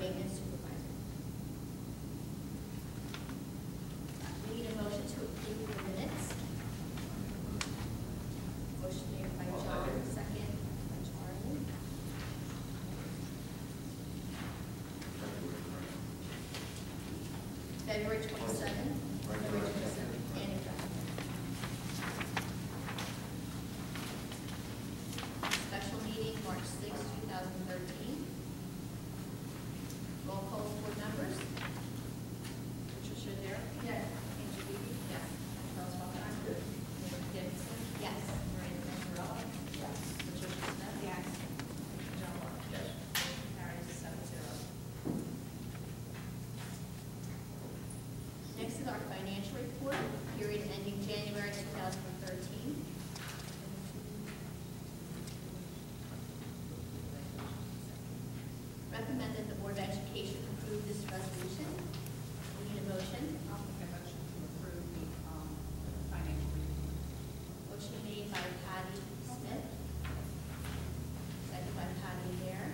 maintenance supervisor. We need a motion to approve the minutes. Motion made by John, second by Charlie. February 27th. February 27th. And special meeting, March 6, 2013. Roll call board members. Patricia Dare. Yes. Angel Beebe. Yes. Charles Faulkner. Yes. Mary Gibson. Yes. Maria Manzarella. Yes. Patricia Smith. Yes. John Law. Yes. Carries 7-0. Next is our financial report, period ending January 2013. Recommend that the Board of Education approve this resolution. We need a motion. I'll make a motion to approve the financial report. Motion made by Patty Smith. Second by Patty Hare.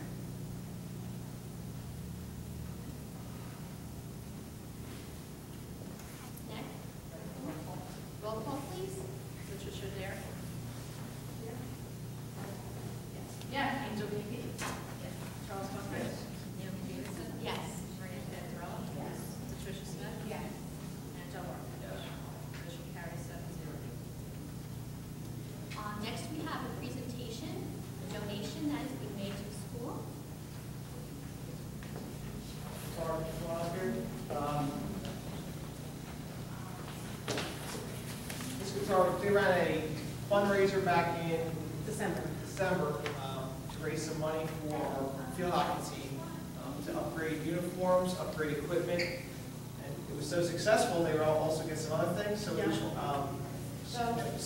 Next. Roll call, please. Patricia Dare. Yes. Yes. Angel Beebe. Yes. Charles Faulkner. Yes. Naomi Davidson. Yes. Maria Manzarella. Yes. Patricia Smith. Yes. And John Law. Yes. Motion carries 7-0. Next, we have a presentation, a donation that is being made to the school. Sorry, here. Ms. Guitar, we ran a fundraiser back in December. To raise some money for our field hockey team to upgrade uniforms, upgrade equipment, and it was so successful they were also get some other things. So we just,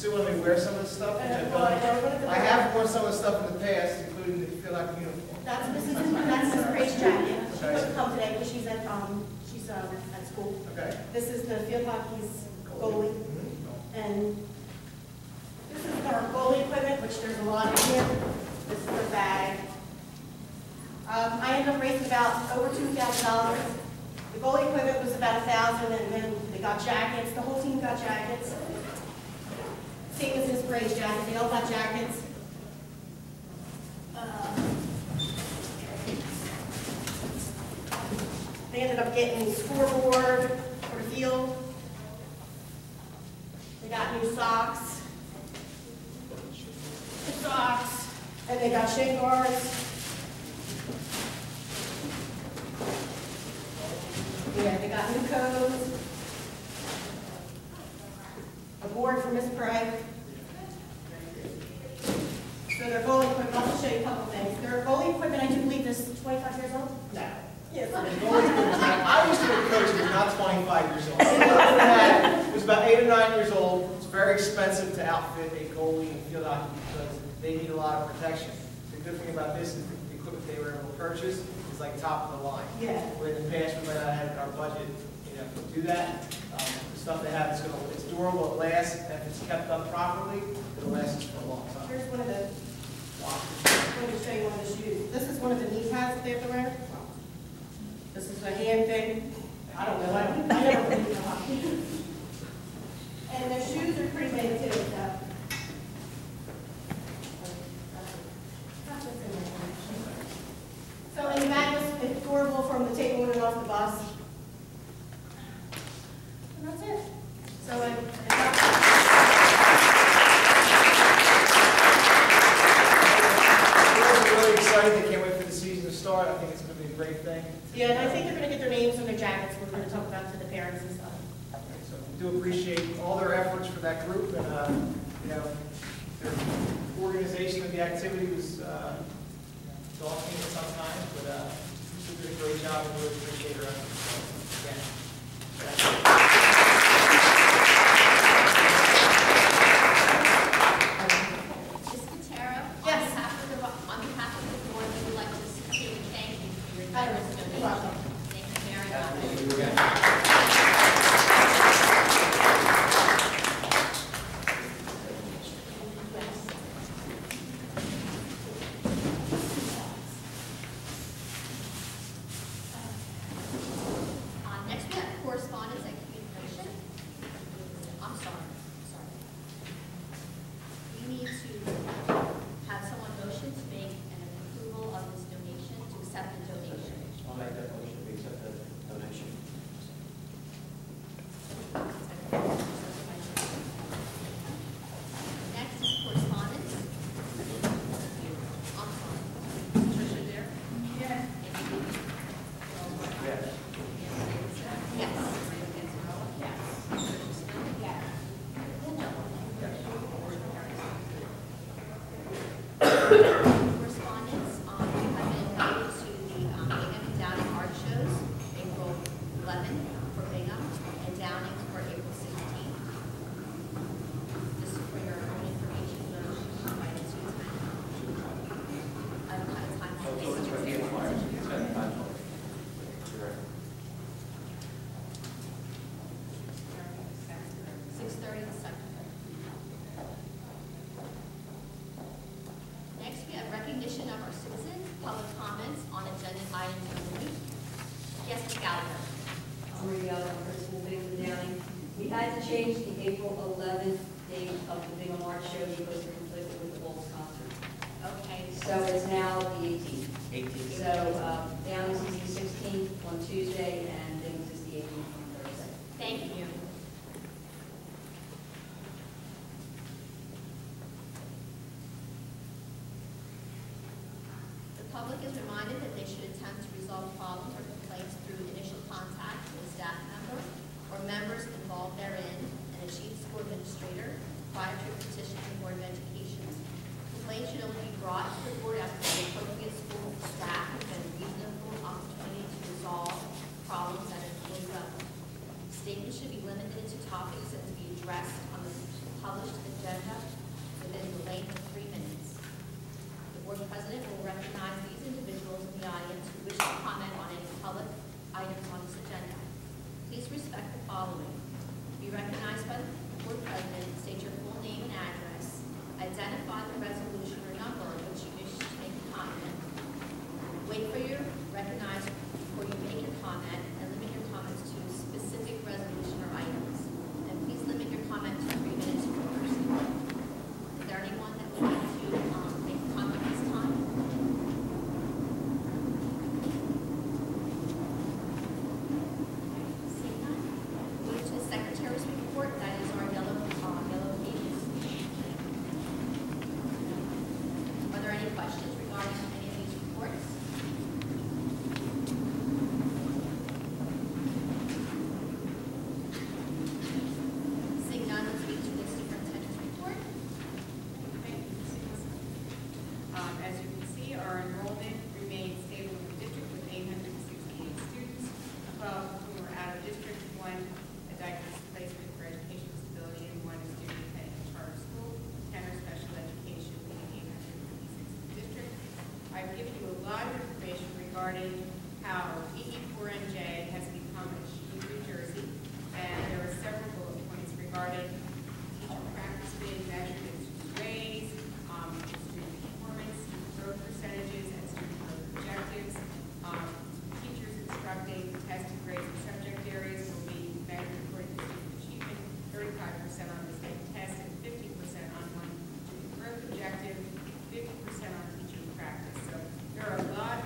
Sue wanted me to wear some of the stuff. Which I've done. I have worn some of the stuff in the past, including the field hockey uniform. That's Mrs. Grace Jacket. She Okay. couldn't come today because she's at school. Okay. This is the field hockey's goalie, and this is our goalie equipment, which there's a lot in here. This is the bag. I ended up raising about over $2,000. The goalie equipment was about $1,000, and then they got jackets. The whole team got jackets. Same as Miss Grace jacket. They all got jackets. They ended up getting a scoreboard for the field. They got new socks. And they got shin guards. Yeah, they got new coats. A board for Miss Craig. So their goalie equipment, I'll just show you a couple things. Their goalie equipment, I do believe, is 25 years old? No. Yes. I used to be a coach who was not 25 years old. It was about 8 or 9 years old. It's very expensive to outfit a goalie in field hockey because they need a lot of protection. The good thing about this is the equipment they were able to purchase is like top of the line. Yeah. Where in the past we might not have our budget, to do that. The stuff they have is it's durable, it lasts, and if it's kept up properly, it'll last us for a long time. Here's one of the, I'm going to show you one of the shoes. This is one of the knee pads that they have to wear. This is a hand thing. I don't know. I never played in hockey. And their shoes are pretty big too. So in the back, it's durable from the table and off the bus. And that's it. So We're really excited. They can't wait for the season to start. I think it's going to be a great thing. yeah, and I think they're going to get their names on their jackets. We're going to talk about to the parents and stuff. So we do appreciate all their efforts for that group, and their organization of the activity was daunting at some times, but she did a great job, and we really appreciate her efforts. So, again, Ms. Patero, Yes. on behalf of the board, we would like to sincerely thank you for your Hi, generous You're donation. welcome. Thank you very much. Thank you again. Correspondence, have been invited to the Bingham and Downing art shows, April 11th for Bingham and Downing for April 16th. Just for your own information, those invited to attend. Time. Oh, it's right here. It's got the time. You're right. 6:30 to 7:30. Next, we have recognition of our citizens, public comments on agenda items only. Yes, Ms. Gallagher. Marie Gallagher, Principal Bingham Downing. We had to change the April 11th date of the Bingham Art Show because it conflicted with the Wolves concert. Okay. So it's now the 18th. 18th. So Downing's is the 16th on Tuesday and Bingham's is the 18th on Thursday. Thank you. The public is reminded that they should attempt to resolve problems or complaints through initial contact with a staff member or members involved therein and a chief school administrator prior to a petition to the Board of Education. Complaints should only be brought to the board after the appropriate school staff has had a reasonable opportunity to resolve problems at an employee level. Statements should be limited to topics that to be addressed on the published agenda within the length of 3 minutes. The board president will recognize these individuals in the audience who wish to comment on any public items on this agenda. Please respect the following. Be recognized by the board president, state your full name and address, identify the resolution or number on which you wish to make a comment. Wait for your recognized before you make your comment, and limit your comments to specific resolution or items. And please limit your comment to 3 minutes per person. Is there anyone that would like to make a comment this time? Seeing none, move to the secretary's report. That is our yellow pages. Are there any questions regarding any of these reports? Seeing none, let's move to the superintendent's report. Thank you, Ms. Wilson. As you can see, our enrollment remains stable in the district with 868 students, 12 who are out of district, 1 a diagnosed placement for education disability, and 1 a student attending a charter school, 10 are special education, leaving 856 in the district. I've given you a lot of information regarding how EE4NJ has become a in New Jersey, and there are several bullet points regarding teacher practice being measured in student ways, student performance, student growth percentages, and student growth objectives. Teachers instructing tested grades and subject areas will be measured according to student achievement, 35% on the state test and 50% on one student growth objective, 50% on teaching practice. So there are a lot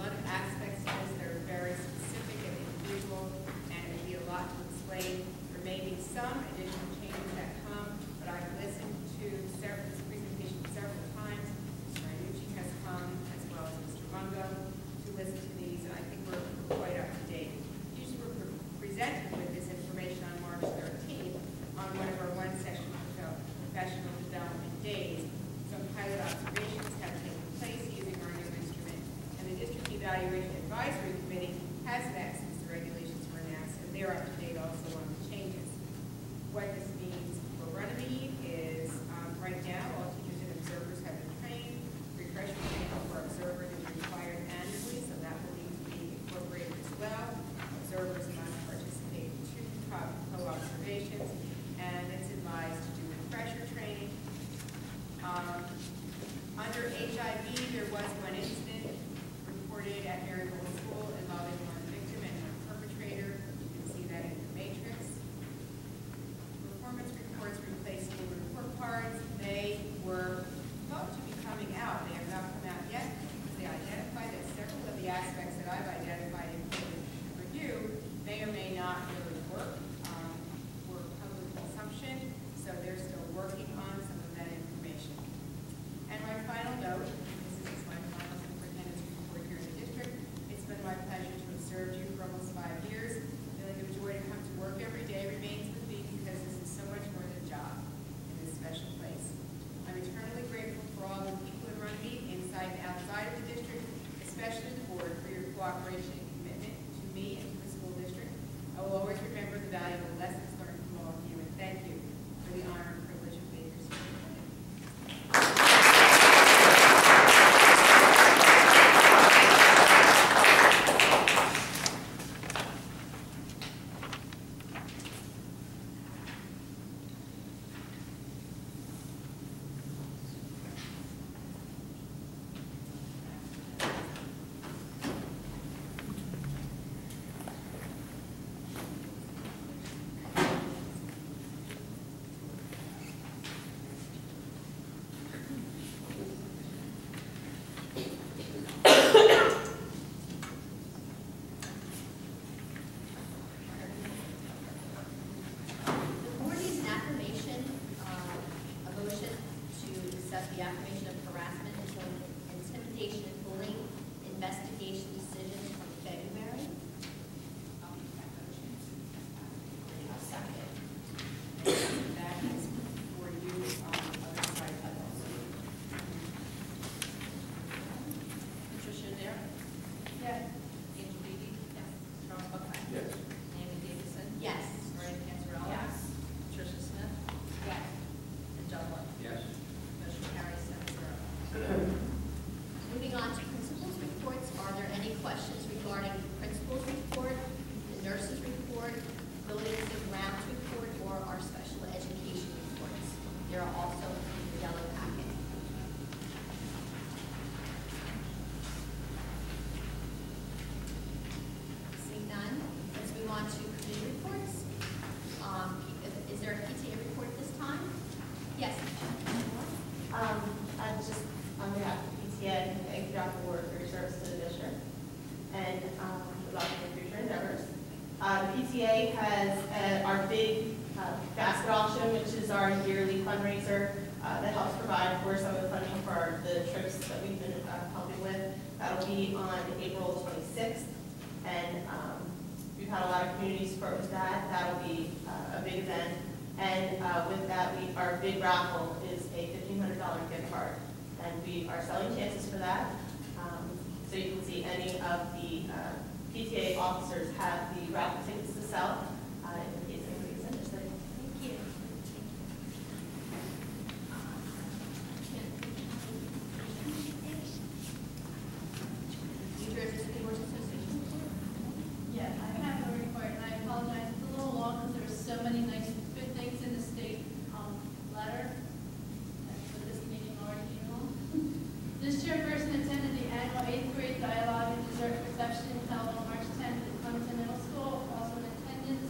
of aspects to this that are very specific and individual, and it would be a lot to explain. There may be some additional changes that come, but I've listened to this presentation several times. Mr. Iannucci has come, as well as Mr. Mungo, to listen to these, and I think we're quite up to date. Usually we're presented with this information on March 13th on one of our one-session professional development days. Some pilot observations have taken place using our new instrument, and the District Evaluation Advisory Committee has met since the regulations were announced, and they're up to date also on the changes. What this means for Runnymede is, right now, all teachers and observers have been trained. Refresher training for observers is required annually, so that will need to be incorporated as well. Observers must participate in 2 co-observations, and it's advised to do refresher training. Under HIV, there was 1 incident reported at Maryville School involving 1 victim and 1 perpetrator. You can see that in the matrix. Performance reports replaced school report cards. They were thought to be coming out. They have not come out yet because they identified that several of the aspects that I've identified in review may or may not really work for public consumption. So they're still working on some of that information. And my final note, this is my final superintendent's report here in the district. It's been my pleasure to have served you for almost 5 years. Feeling of joy to come to work every day remains with me because this is so much more than a job in this special place. I'm eternally grateful for all the cooperation and commitment to me and to the school district. I will always remember the valuable lessons learned from all of you, and thank you for the honor and privilege of being your superintendent. The board needs an affirmation, a motion to accept the affirmation of harassment, intimidation, and bullying investigation decision from February. I'll make that motion. I'll second. That is for you on the other side of the Patricia Adair? Yes. Angel Beebe? Yes. Charles Buckheim? Yes. Amy Davidson? Yes. Maria Panzarella? Yes. Patricia Smith? Yes. And Doug White? Yes. Motion carries 7-0. Moving on to principals' reports, are there any questions regarding the principal's report, the nurse's report, buildings and grounds report, or our special education reports? They are also in the yellow packet. Seeing none, let's move on to committee reports. Is there a PTA report this time? Yes. I just, on behalf of PTA, thank you, Dr. Ward, for your service to the district and about your future endeavors. PTA has our big basket auction, which is our yearly fundraiser that helps provide for some of the funding for the trips that we've been helping with. That'll be on April 26th, and we've had a lot of communities propose that. That'll be a big event. And with that, our big raffle is a $1,500 gift card, and we are selling chances for that. So you can see any of the PTA officers have the raffle tickets to sell in case anybody's interested. Thank you. New Jersey City Boards Association report? Yeah, I have a report, and I apologize, it's a little long because there were so many nice, good things in the state letter. That's what this meeting already came on. This chairperson attended the annual 8th grade dialogue and dessert reception held on March 10th at Clemson Middle School. Also in attendance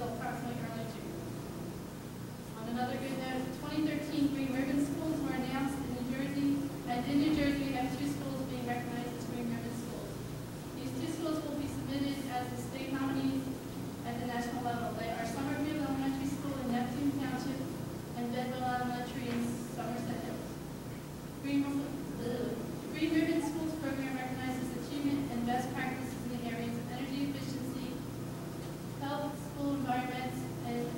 until approximately early June. On another good note, 2013 Green Ribbon Schools were announced in New Jersey, and in New Jersey we have 2 schools being recognized as Green Ribbon Schools. These 2 schools will be submitted as the state nominees at the national level. They are Somerville Elementary School in Neptune Township and Bedwell Elementary in Somerset Hills. Green Ribbon Schools program recognizes achievement and best practices in the areas of energy efficiency, health, school environments, and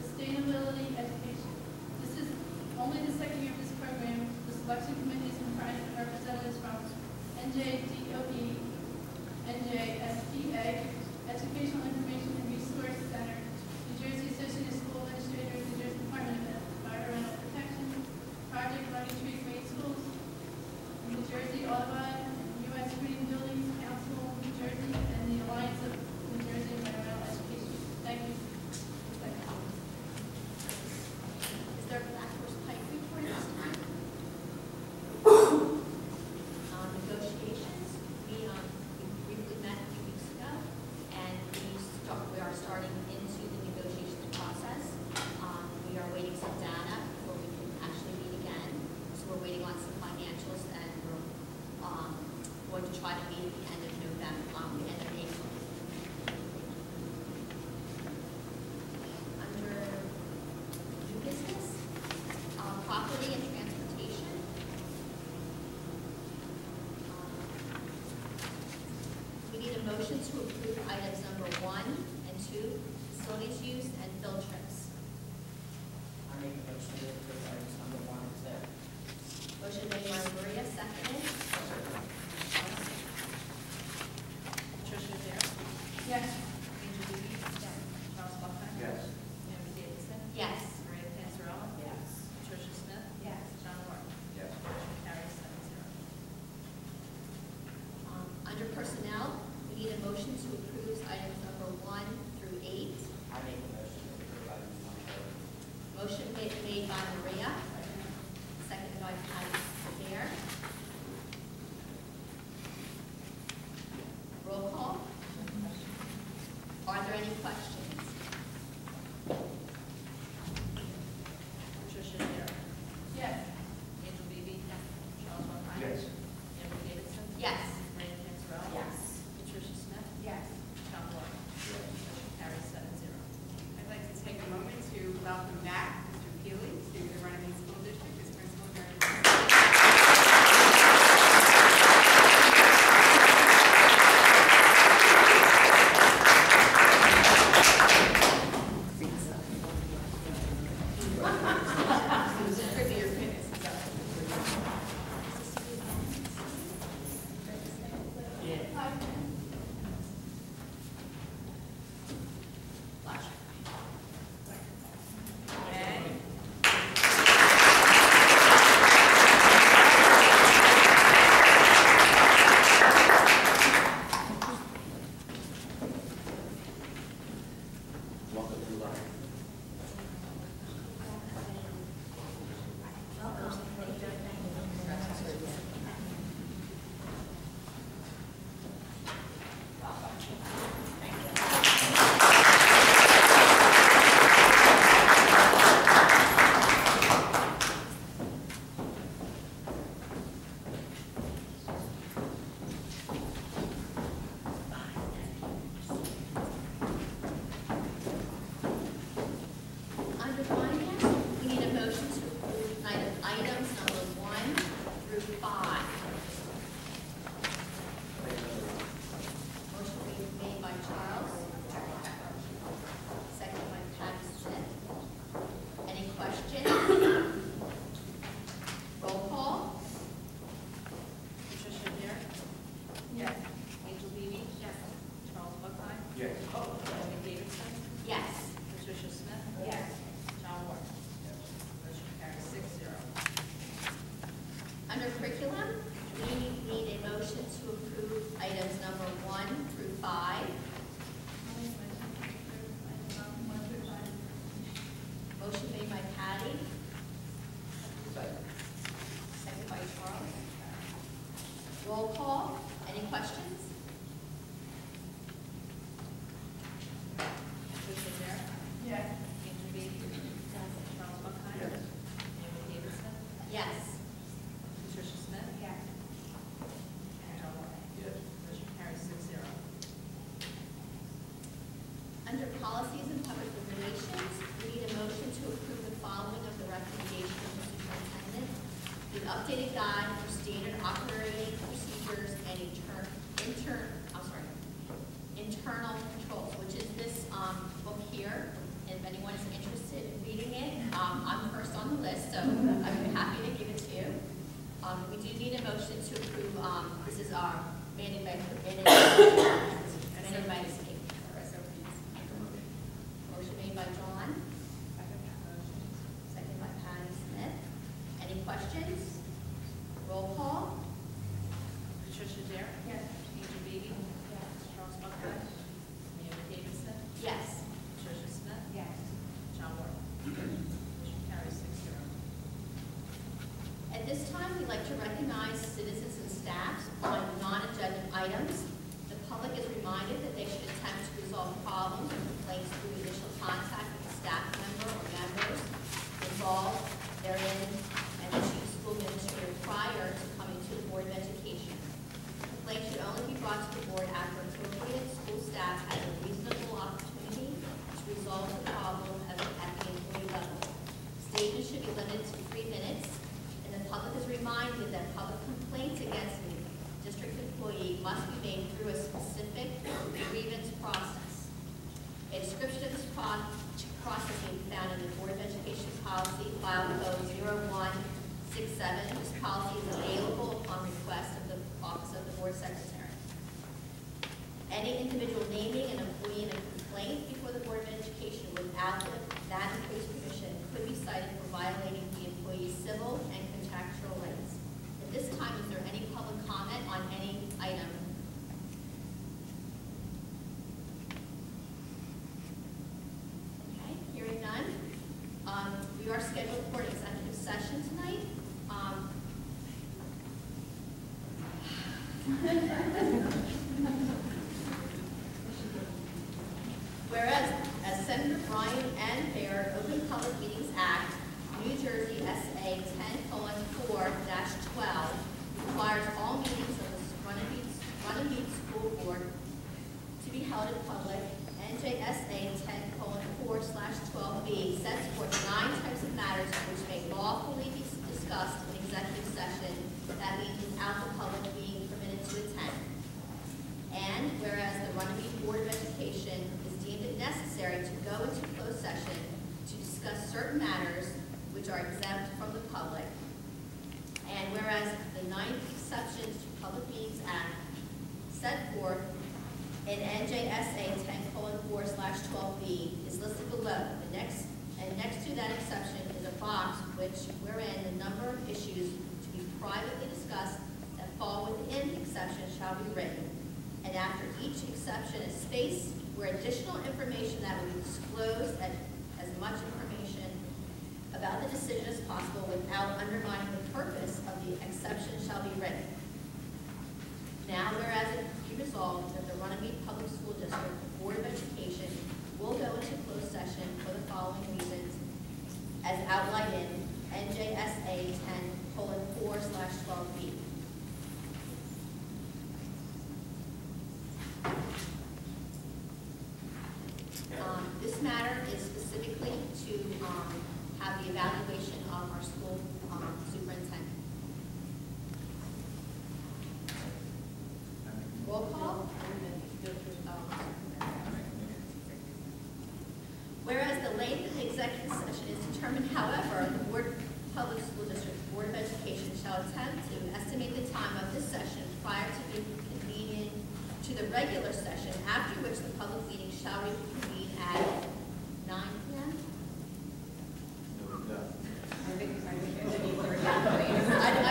sustainability education. This is only the second year of this program. The selection committee is comprised of representatives from NJDOE, NJSPA, Educational Information and Resource Center, New Jersey Association of School Administrators, New Jersey Department of Environmental Protection, Project Learning Tree Grade Schools, New Jersey Audubon, U.S. Green Buildings Council, New Jersey, and the Alliance of New Jersey Environmental Education. Thank you. Is there a Black Horse Pike report this time? Negotiations, we briefly met a few weeks ago, and we are starting into the negotiations process. We are waiting some data before we can actually meet again. So we're waiting on some financials, and we're going to try to meet at the end of November, the end of April. Under new business, property and transportation. We need a motion to approve items number 1 and 2, facilities use and field trips. I make a motion to approve items number 1 and 2. Motion made by Maria, seconded. Tricia Dare. Yes. Angel Reed. Yes. Charles Buckner. Yes. Mary Davidson. Yes. Maria Panzarella. Yes. Tricia Smith. Yes. John Moore. Yes. Motion carries 7-0. Under personnel, we need a motion to approve items number 1 through 8. I make a motion to approve items 1 through 8. Motion made by Maria, updated guide for standard operating procedures and internal controls, which is this book here. And if anyone is interested in reading it, I'm first on the list, so I'd be happy to give it to you. We do need a motion to approve, this is our mandated by the state. Motion made by John, second by Patty Smith. Any questions? Roll call. Patricia Dare? Yes. Angel Beebe? Yes. Charles Buckhart? Mary Davidson? Yes. Patricia Smith? Yes. John Ward? Motion carries 6-0. At this time, we'd like to recognize citizens and staff on non-agenda items. The public is reminded that they should attempt to resolve problems or complaints through initial contact with a staff member or members involved therein and the chief school administrator prior to coming to the Board of Education. Complaints should only be brought to the board after appropriate school staff has a reasonable opportunity to resolve the problem at the employee level. Statements should be limited to 3 minutes, and the public is reminded that public complaints against a district employee must be made through a specific grievance process. A description of this process can be found in the Board of Education policy, file code 0167. This policy is available upon request of the Office of the Board Secretary. Any individual naming an employee in a complaint before the Board of Education without that employee's permission could be cited for violating the employee's civil and contractual rights. At this time, is there any public comment on any item? Okay, hearing none. We are scheduled for an executive session tonight. Whereas, as Senator Brian N. Baird, Open Public Meetings Act, New Jersey SA 10:4-12 requires all meetings of the Runnymede School Board to be held in public. NJSA 10:4/12B sets forth 9 types of matters which may lawfully be discussed in executive session, that means without the public being permitted to attend. And whereas the Runnymede Board of Education is deemed it necessary to go into closed session to discuss certain matters which are exempt from the public, and whereas the 9 exceptions to Public Meetings Act set forth in NJSA 10:4/12B is listed below. Next to that exception is a box wherein the number of issues to be privately discussed that fall within the exception shall be written. And after each exception, a space where additional information that will be disclosed, and as much information about the decision as possible without undermining the purpose of the exception shall be written. Now, whereas it be resolved that the Runnymede Public School District Board of Education will go into closed session for the following reasons as outlined in NJSA 10:4/12B. This matter is specifically to have the evaluation of our school superintendent. Roll call. Whereas the length of the executive session is determined, however, the Public School District Board of Education shall attempt to estimate the time of this session prior to the convening to the regular session, after which the public meeting shall reconvene at 9 p.m. I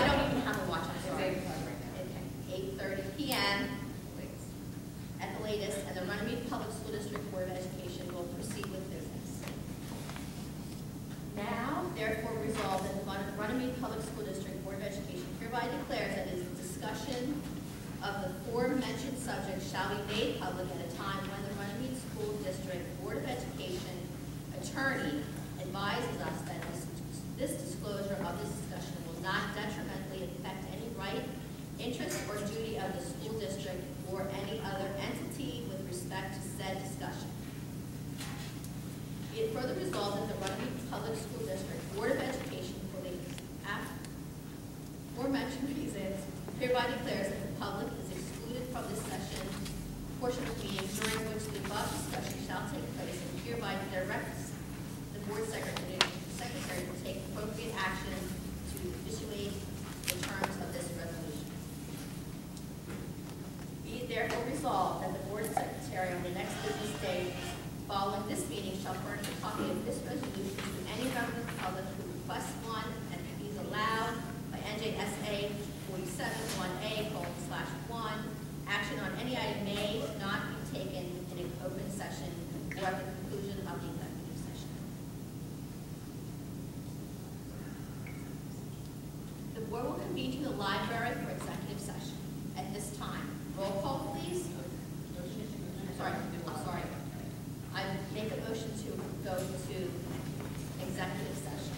don't even have a watch, I'm sorry. Okay, 8:30 p.m. at the latest, and the Runnymede Public School District Board of Education will proceed with business. Now, therefore, resolved that the Runnymede Public School District Board of Education hereby declares that its discussion of the aforementioned subjects shall be made public at a time when the Runnymede School District Board of Education attorney advises us that this disclosure of this discussion will not detrimentally affect any right, interest, or duty of the school district or any other entity with respect to said discussion. Be it further resolved that the Runnymede Public School District Board of Education for the a copy of this resolution to any member of the public who requests one, and he's allowed by NJSA 47-1A:1. Action on any item may not be taken in an open session or at the conclusion of the executive session. The board will convene to the library for executive session. At this time, roll call, please. I'm sorry. I make a motion to go to executive session.